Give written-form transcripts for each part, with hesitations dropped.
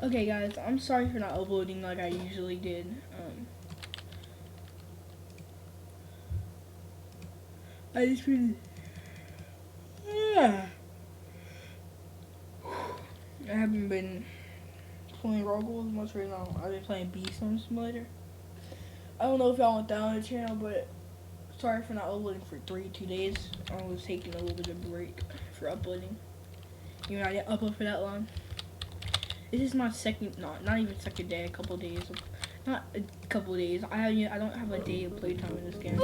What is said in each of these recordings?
Okay, guys, I'm sorry for not uploading like I usually did. I just really, yeah. I haven't been playing Roggle as much right now. I've been playing Beast Simulator. I don't know if y'all want that on the channel, but sorry for not uploading for 2 days. I was taking a little bit of a break for uploading. Even though I didn't upload for that long. This is my second, not even second day, a couple of days. Not a couple of days. I don't have a day of playtime in this game.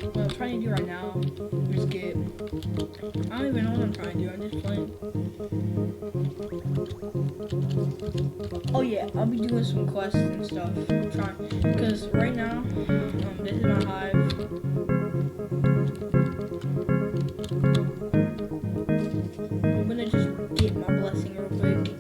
What I'm trying to do right now is get. I don't even know what I'm trying to do. I'm just playing. Oh yeah, I'll be doing some quests and stuff. Because right now, this is my hive. I'm gonna just get my blessing real quick.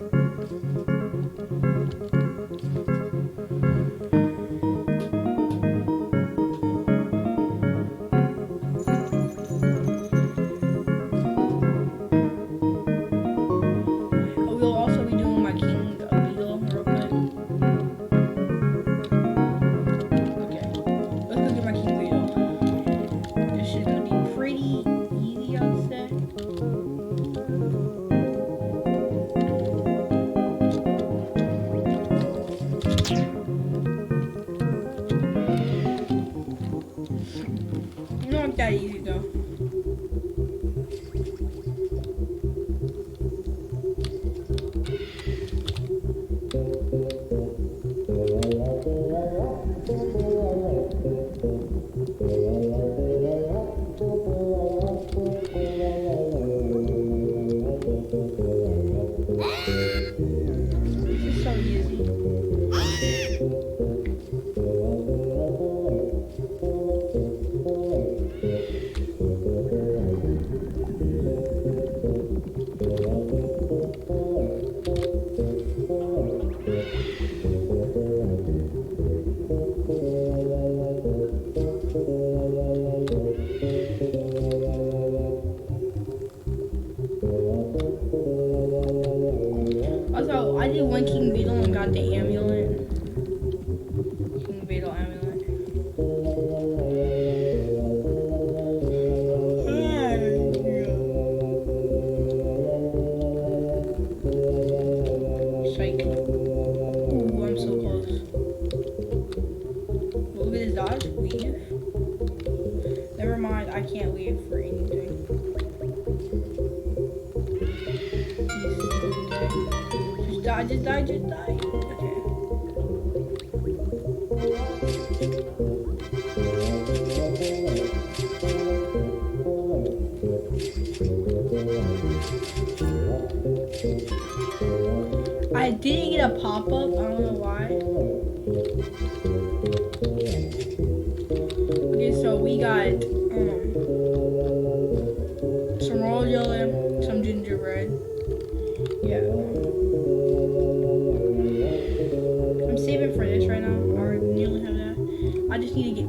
We'll also be doing my King Beetle real quick. Okay, let's go get my King Beetle. This is gonna be pretty easy, I'd say. Not that easy though. This is so easy. Also, I did one King Beetle and got the amulet. King Beetle amulet. Psych. Ooh, I'm so close. Look at his dodge. Weave. Never mind, I can't weave for anything. Just die, just die, just die. Okay. I didn't get a pop-up, I don't know why. Okay, so we got some royal jelly, some gingerbread. Yeah. I'm saving for this right now. I already nearly have that. I just need to get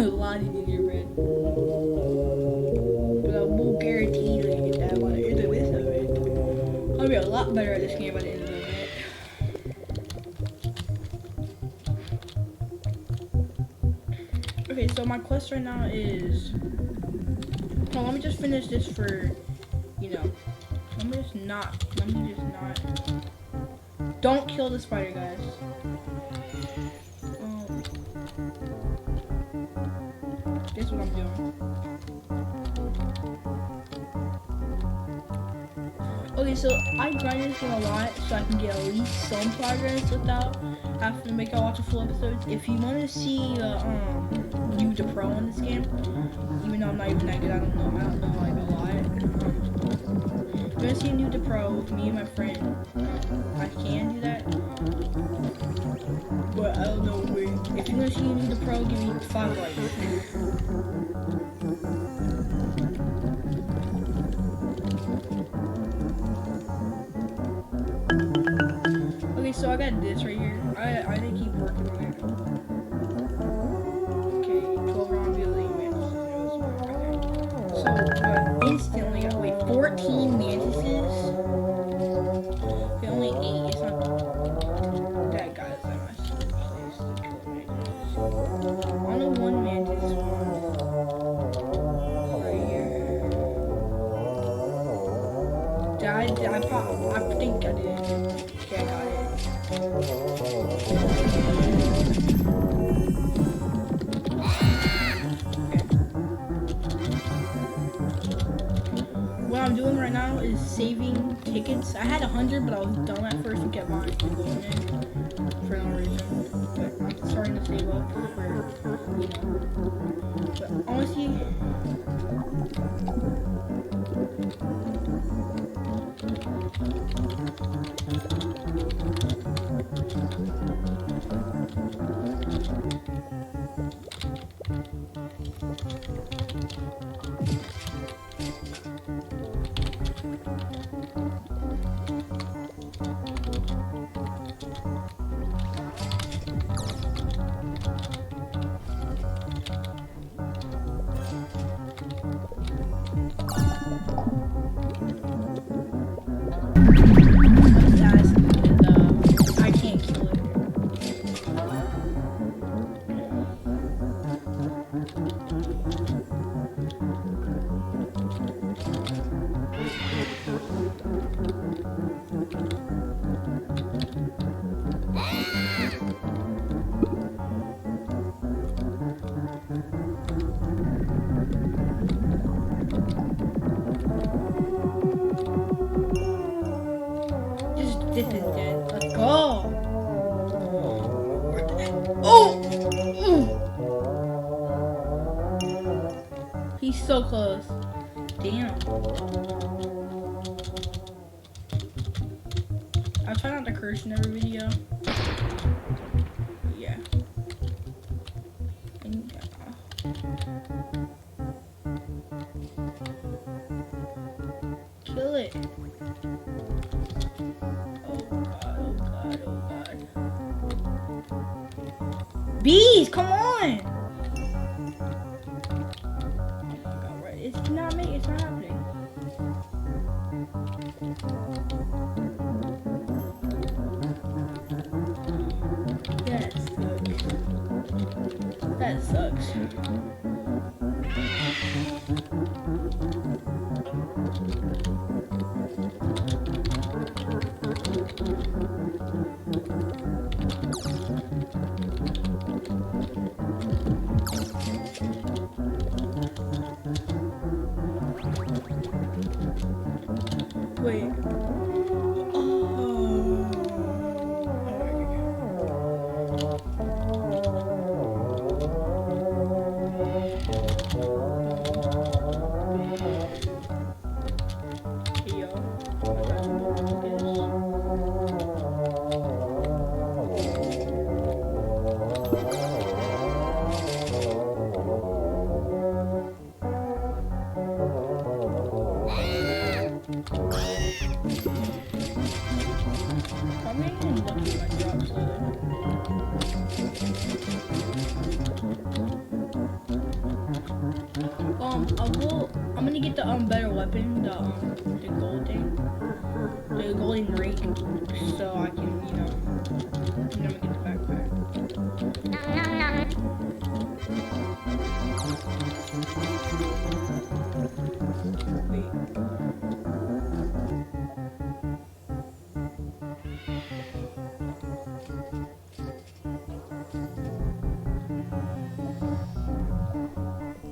a lot of gingerbread. But I will guarantee to get that by the end of this event. I'll be a lot better at this game by the end of the event. Okay, so my quest right now is. No, let me just finish this for, you know. Let me just not. Don't kill the spider, guys. This is what I'm doing. Okay, so I grind this game a lot so I can get at least some progress without having to make y'all watch a full episode. If you want to see you the pro in this game, even though I'm not even that good, I don't know like a lot. If you want to see a new to pro with me and my friend, I can do that. But I don't know where. If you want to see a new to pro, give me 5 likes. Okay, so I got this right here. I didn't keep working on it. Okay, 12 round elite mantises. So instantly, wait, 14 mantises? I think I did. Okay, I got it. What I'm doing right now is saving tickets. I had 100, but I was dumb at first and kept mine going in for no reason. But I'm starting to save up for, you know. But honestly, I can't kill it. This is dead. Let's go. Oh! He's so close. Damn. I'll try not to curse in every video. Yeah. Kill it. Bees, come on! Oh my god, right. It's not happening. That sucks. Wait. I'm gonna get the better weapon, the gold thing, the golden ring, so I can, you know, get the backpack. Wait.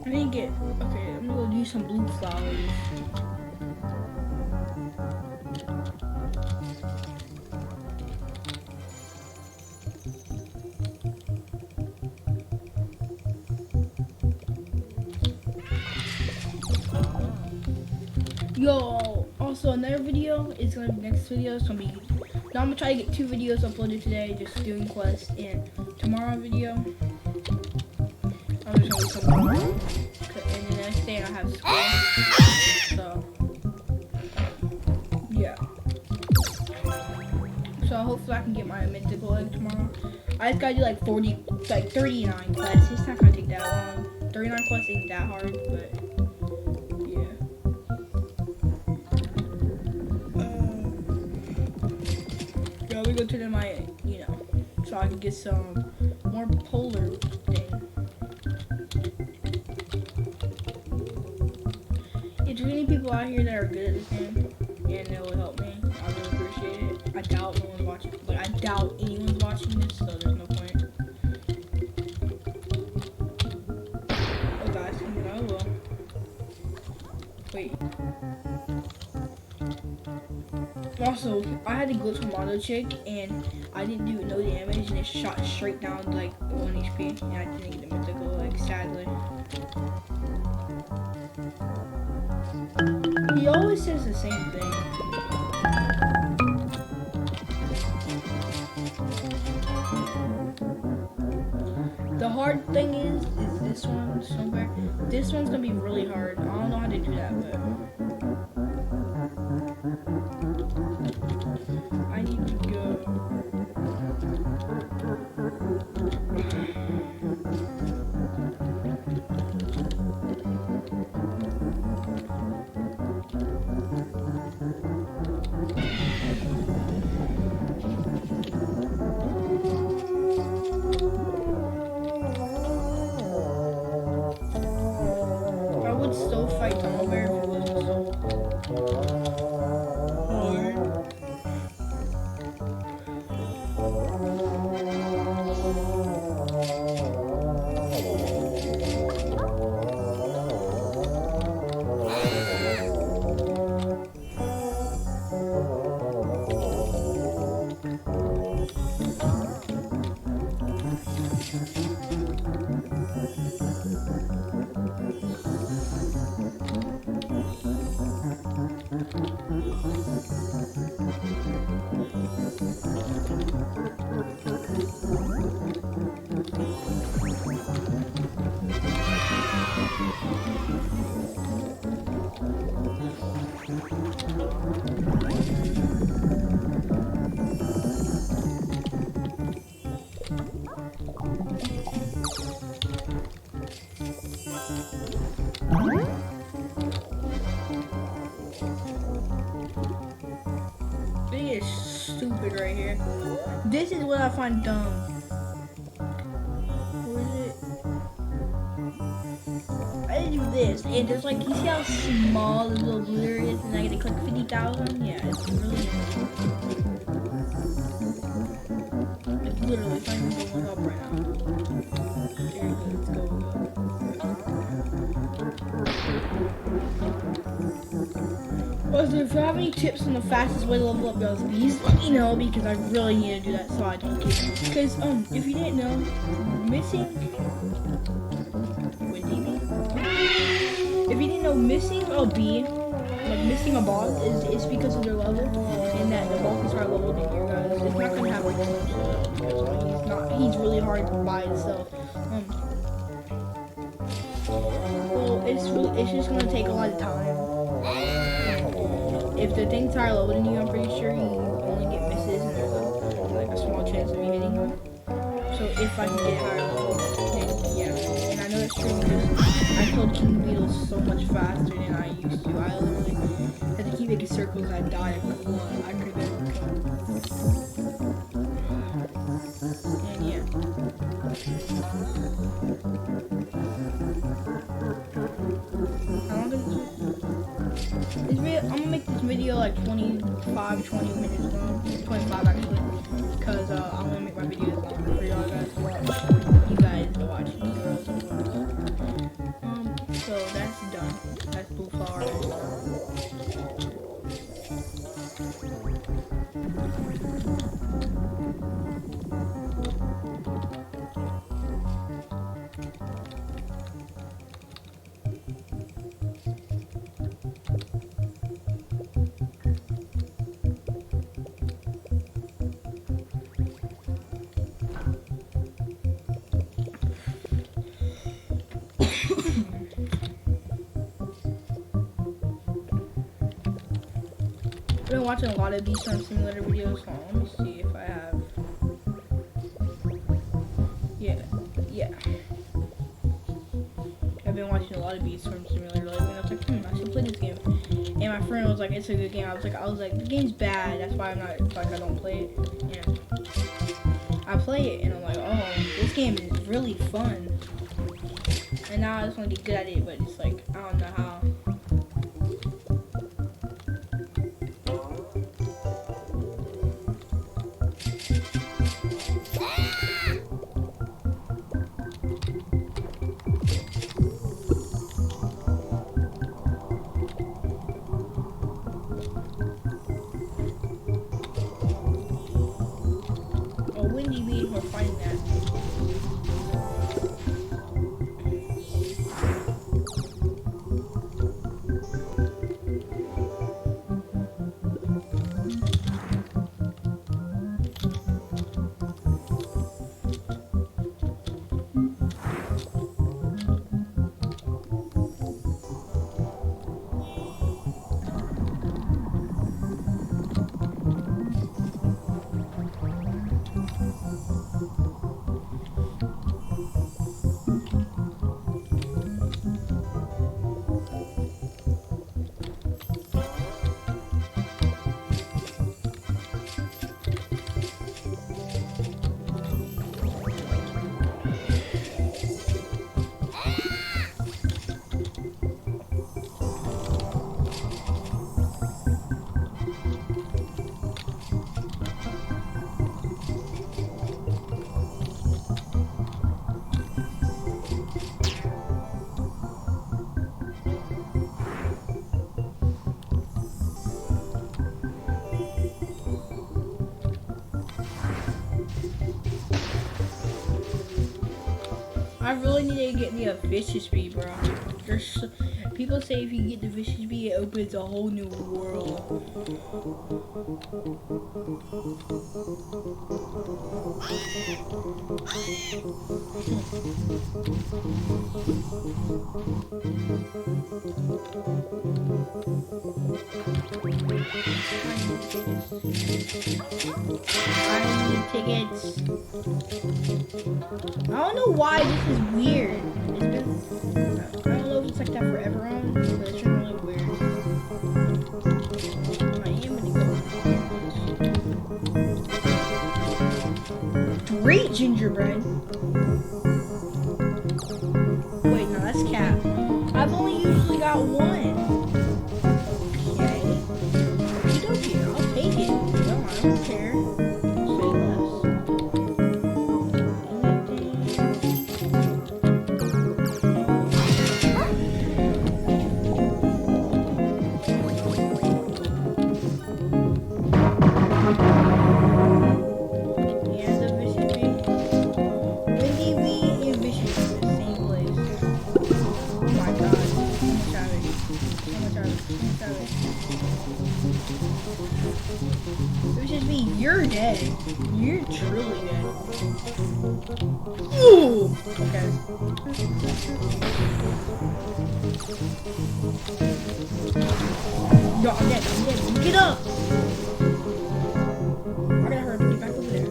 I didn't get, okay, I'm gonna go do some blue flowers. Yo, also another video is gonna be next video. It's gonna be, now I'm gonna try to get 2 videos uploaded today, just doing quests, and tomorrow video, I'm just gonna do something, and the next day I have school, so, yeah. So hopefully I can get my mythical egg tomorrow. I just gotta do like 39 quests. It's not gonna take that long. 39 quests ain't that hard, but yeah. Yeah, we go to my, you know, so I can get some more polar thing. If there's any people out here that are good at this game and know doubt anyone's watching this, so there's no point. Oh, guys, I will. Wait. Also, I had a glitch from Auto Chick, and I didn't do no damage, and it shot straight down to like 1 HP, and I didn't get the mythical, like, sadly. He always says the same thing. The hard thing is this one somewhere. This one's gonna be really hard. I don't know how to do that, but I need to go. I would still fight Tumblebear if it wasn't so hard. This is stupid right here. This is what I find dumb. Where is it? I do this, and there's like, you see how small the little blue area is, and I get to click 50,000? Yeah, it's really annoying. It's literally it's not even going up right now. There you go, let's go. Also, if you have any tips on the fastest way to level up those bees, let me know, because I really need to do that so I don't get. Because if you didn't know, missing if you didn't know, missing a bee, like missing a boss, is because of their level, and that the boss is higher level than your guys. It's not gonna have like too much because he's really hard by itself. Well, it's just gonna take a lot of time. If the thing's higher level than you, I'm pretty sure you only get misses, and there's like a small chance of you hitting them. So if I can get higher level, then yeah. And I know that's true because I killed King Beetles so much faster than I used to. I literally had to keep making circles. I died at one. I could never kill. And yeah. How long is this? I'm gonna make this video like 20 minutes long. 25 actually. Because I want to make my videos longer for y'all guys to watch. You guys to watch me girls and boys. So that's done. That's blue flower. I've been watching a lot of Bee Swarm Simulator videos, so let me see if I have. Yeah. I've been watching a lot of Bee Swarm Simulator lately, and I was like, I should play this game. And my friend was like, it's a good game. I was like, the game's bad. That's why I'm not, like, I don't play it. And I play it, and I'm like, oh, this game is really fun. And now I just want to get good at it, but it's like, I don't know how. Wendy B. We're fighting that. I really need to get me a vicious bee, bro. People say if you get the vicious bee, it opens a whole new world. I need tickets. I don't know why this is weird. I don't know if it's like that for everyone, but it's been really weird. I am gonna go. Great gingerbread. Wait, no, that's Cap. I've only usually got one. Okay. I'll take it. No, I don't care. Say less. Yeah, the Vicious Bee. Wendy Bee and Vicious Bee in the same place. Oh my god. So much of it. Vicious Bee, you're dead. You're truly dead. Ooh! Okay. Yo, I'm dead. Get up! I gotta hurry up and get back over there.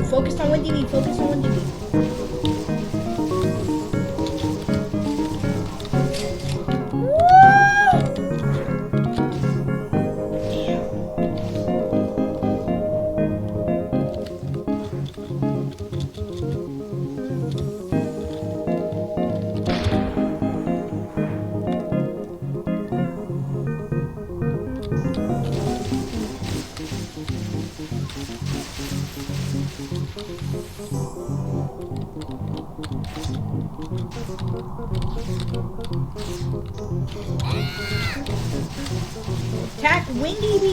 Focus on Wendy B. Focus on Wendy B. Attack Wendy B.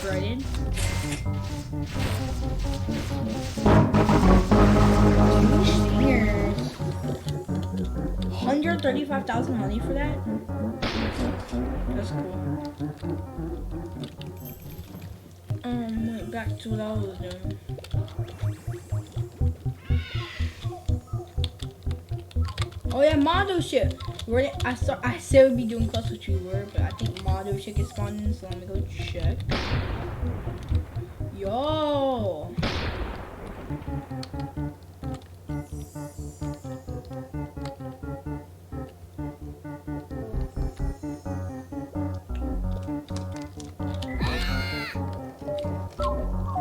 Shredded. 135,000 honey for that? That's cool. Went back to what I was doing. Oh yeah, Mondo shit. I said we'd be doing Clutch with you, but I think Mondo shit gets spawned in, so let me go check. Yo.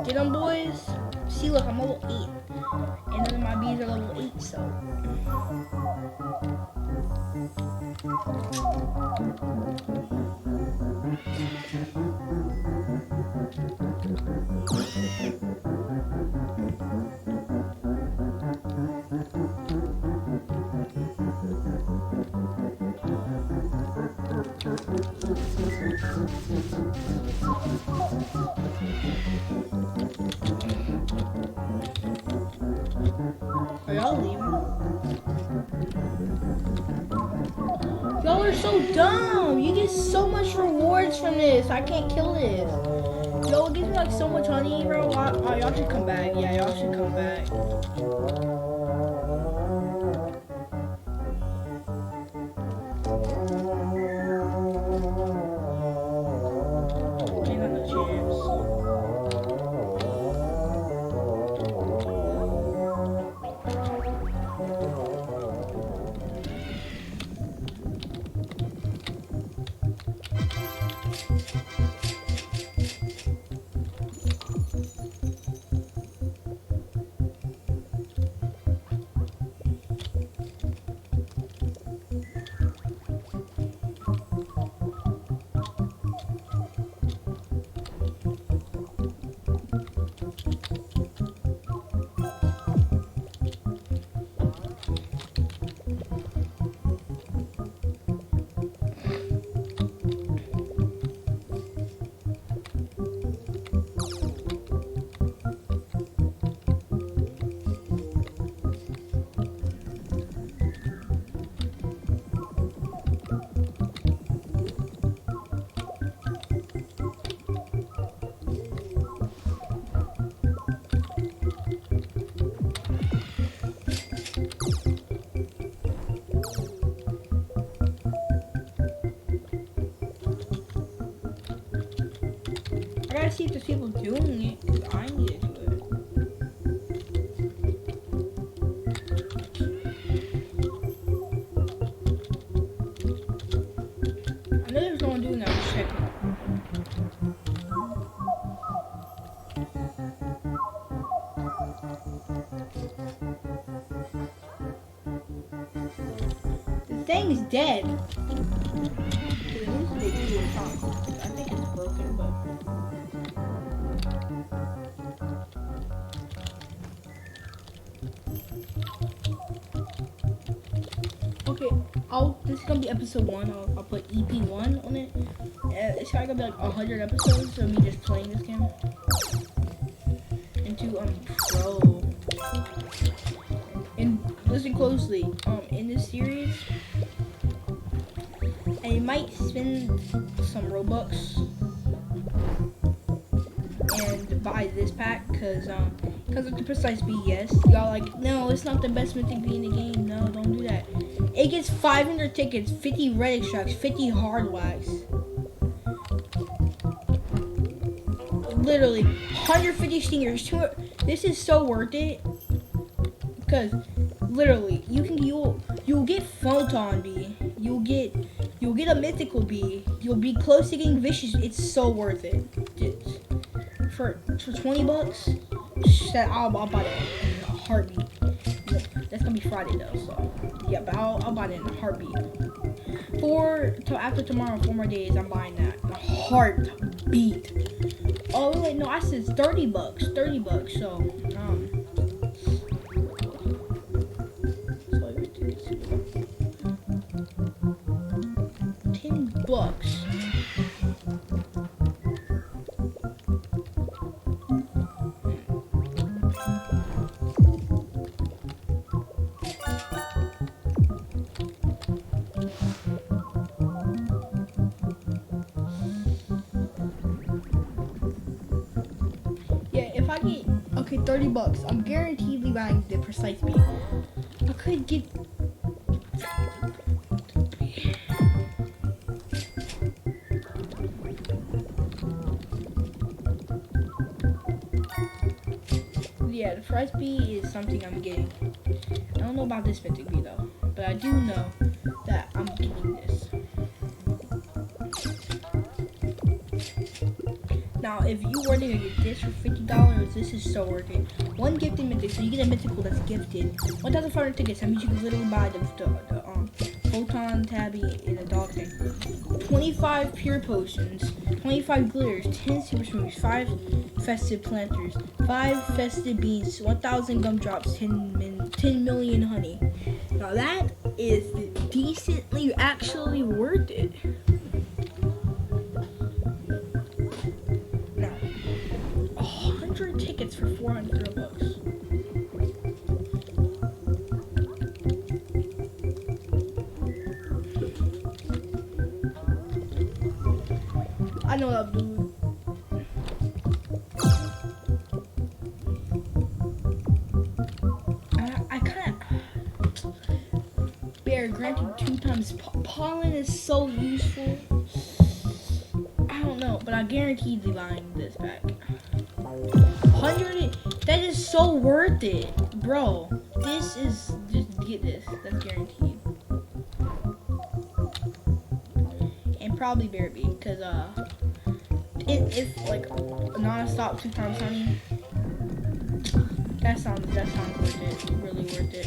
Get them, boys. See, look, I'm level 8. And none of my bees are level 8, so. Are y'all leaving? Y'all are so dumb. You get so much rewards from this. I can't kill this. Yo, it gives me like so much honey, bro. Y'all should come back. Yeah, y'all should come back. Ain't got no chance. I gotta see if there's people doing it, 'cause I need to do it. I know there's no one doing that, just checking. The thing's dead. I think it's broken, but. Okay, this is gonna be episode 1. I'll put EP1 on it. It's probably gonna be like 100 episodes of me just playing this game. Into pro. And listen closely. In this series, I might spend some Robux and buy this pack because of the precise B. Yes, y'all like, no, it's not the best mythic B in the game. No, don't do that. It gets 500 tickets, 50 red extracts, 50 hard wax. Literally 150 stingers. This is so worth it because literally you'll get photon B. You'll get a mythical B. You'll be close to getting vicious. It's so worth it. For $20, I'll buy it in a heartbeat. That's gonna be Friday though, so yeah, but I'll buy it in a heartbeat. After tomorrow, 4 more days, I'm buying that in a heartbeat. Oh wait, no, I said $30. $30. So $10. Yeah, if I get $30, I'm guaranteed buying the precise beat. I could get. Yeah, the price B is something I'm getting. I don't know about this mythic B though, but I do know that I'm getting this. Now, if you were to get this for $50, this is so worth it. One gifted mythic, so you get a mythical that's gifted. 1,500 tickets, that means you can literally buy the Photon, Tabby, and a dog tank. 25 pure potions, 25 glitters, 10 super smoothies, 5 festive planters, 5 festive beans, 1,000 gumdrops, 10 million honey. Now that is decently actually worth it. Now, 100 tickets for 400 bucks. I know what I'll do. I kind of bear granted 2 times. Pollen is so useful. I don't know, but I guarantee you buying this back. 100. That is so worth it, bro. This is just get this. That's guaranteed. And probably Bearby, because it's like non-stop 2 times honey. That sounds worth it. Really worth it.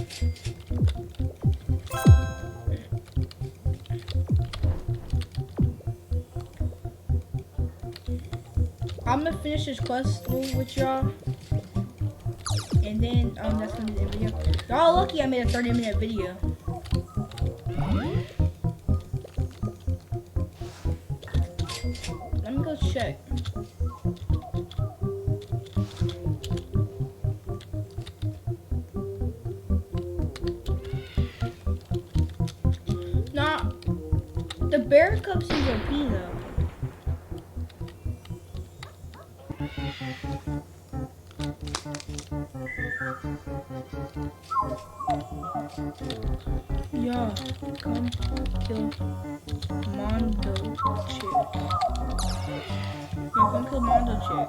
I'm gonna finish this quest with y'all, and then that's gonna be the video. Y'all lucky I made a 30-minute video. Let me go check. Nah, the bear cup seems OP though. Yeah, come kill Mondo chick. Yeah, come kill Mondo chick.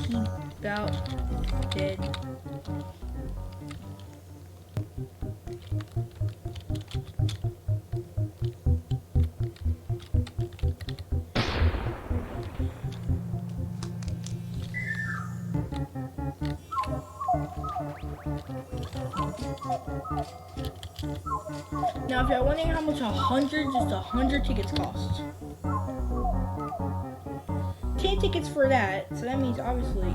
He about dead. Now, if you're wondering how much just 100 tickets cost. 10 tickets for that, so that means obviously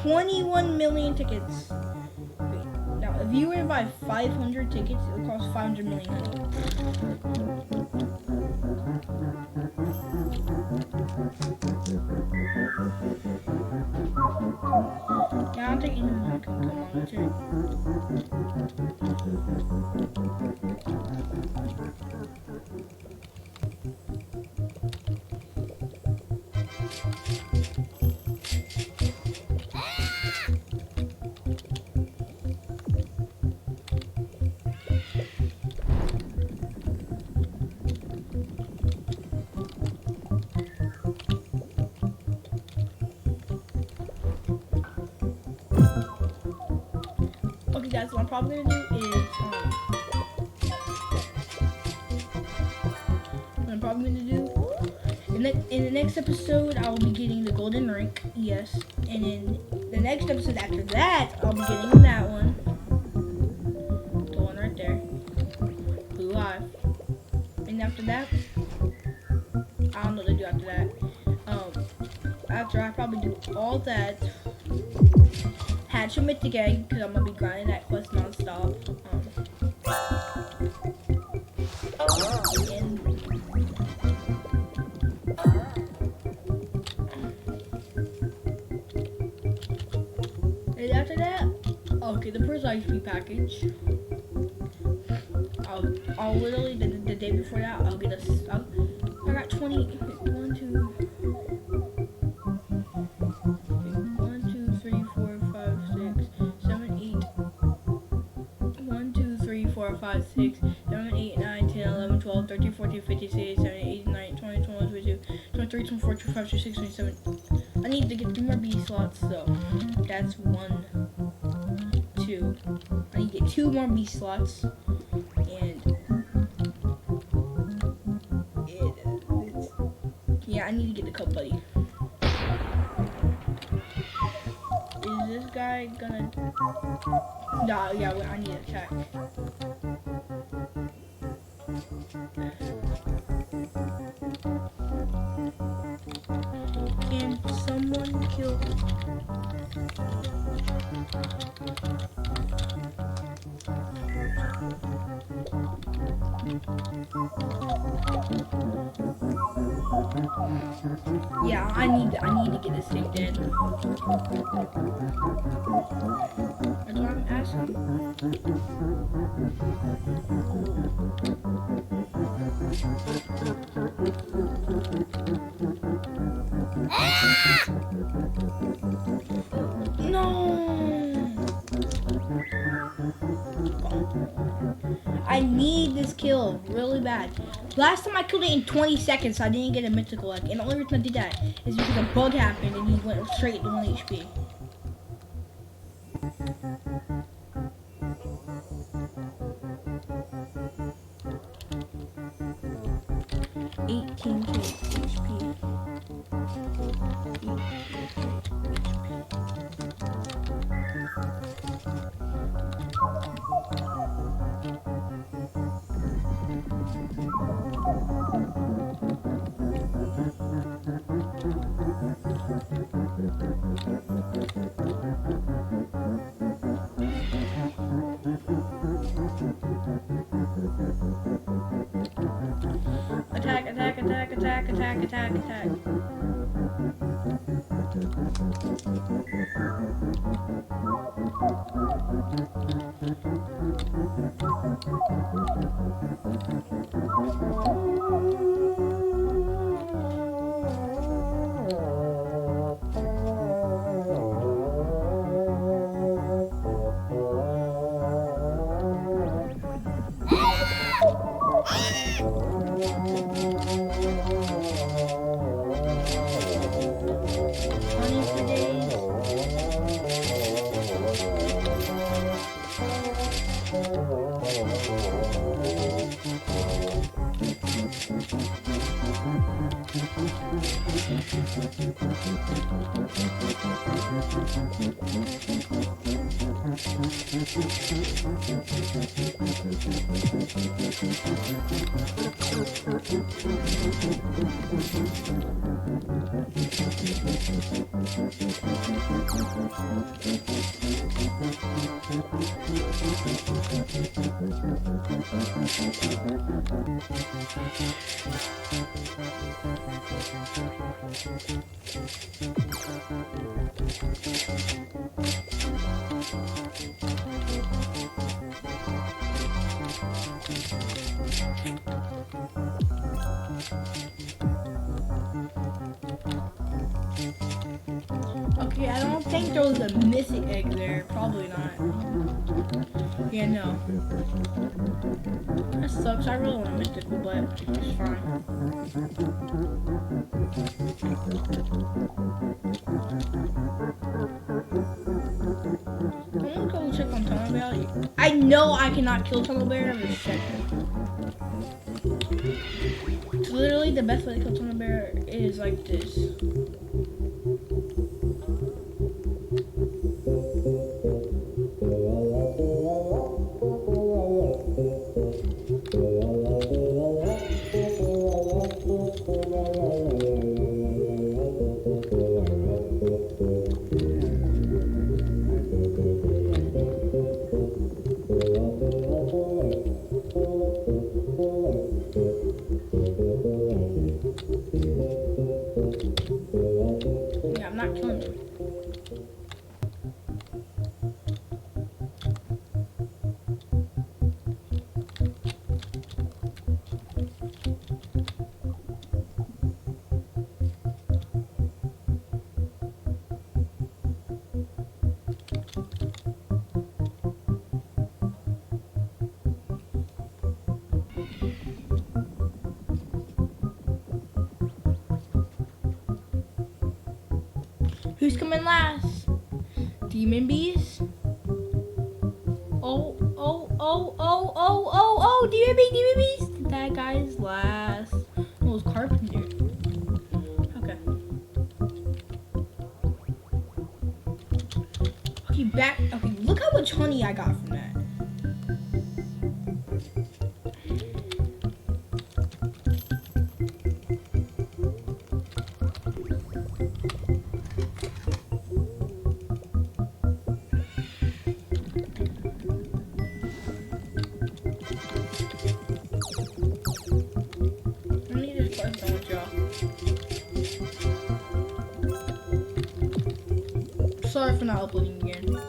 21 million tickets. Wait, now, if you were to buy 500 tickets, it would cost 500 million honey. Yeah, I don't think anyone can come on the check. Okay guys, what I'm probably gonna do is in the next episode I will be getting the golden rank, yes, and in the next episode after that I'll be getting that one, the one right there, blue eye, and after that I don't know what to do after that. After I probably do all that, hatch a mythic egg, because I'm going to be grinding that quest non-stop. And after that, okay, the first XP package. I'll literally, the day before that, I'll get I got 20, 1, 2, 5, 6, 7, 8, 9, 10, 11, 12, 13, 14, 15, 16, 17, 18, 19, 20, 21, 22, 23, 24, 25, 26, 27. I need to get 3 more B slots, so that's 1, 2. I need to get 2 more B slots, and yeah, I need to get the cup buddy. this guy gonna? Yeah. Wait, I need to check. Can someone kill? Yeah, I need to get this thing dead. That's what I'm asking. No! I need this kill really bad. Last time I killed it in 20 seconds, so I didn't get a mythical egg. And the only reason I did that is because a bug happened and he went straight to 1 HP. Attack. Okay, I don't think there was a missing egg there. Probably not. Yeah, no. That sucks. I really want a mythical, but it's fine. I'm gonna go check on Tunnel Bear. I know I cannot kill Tunnel Bear. I'm just checking. It's literally the best way to kill Tunnel Bear is like this. Yeah, I'm not killing him. Who's coming last? Demon bees? Oh, demon bees! That guy's last. Oh, it's carpenter. Okay. money I got from that. I need to start done with y'all. Sorry for not uploading again.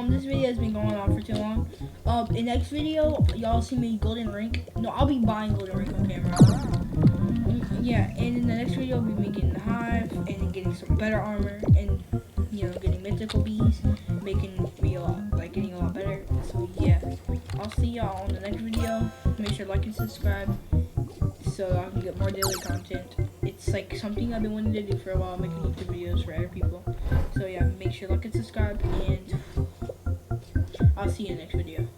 This video has been going on for too long. In next video, y'all see me golden rank. No, I'll be buying golden rank on camera. Yeah, and in the next video, I'll be making the hive and getting some better armor and getting mythical bees, making me getting a lot better. So yeah, I'll see y'all on the next video. Make sure to like and subscribe so I can get more daily content. It's like something I've been wanting to do for a while, making YouTube videos for other people. So yeah, make sure to like and subscribe, and I'll see you in the next video.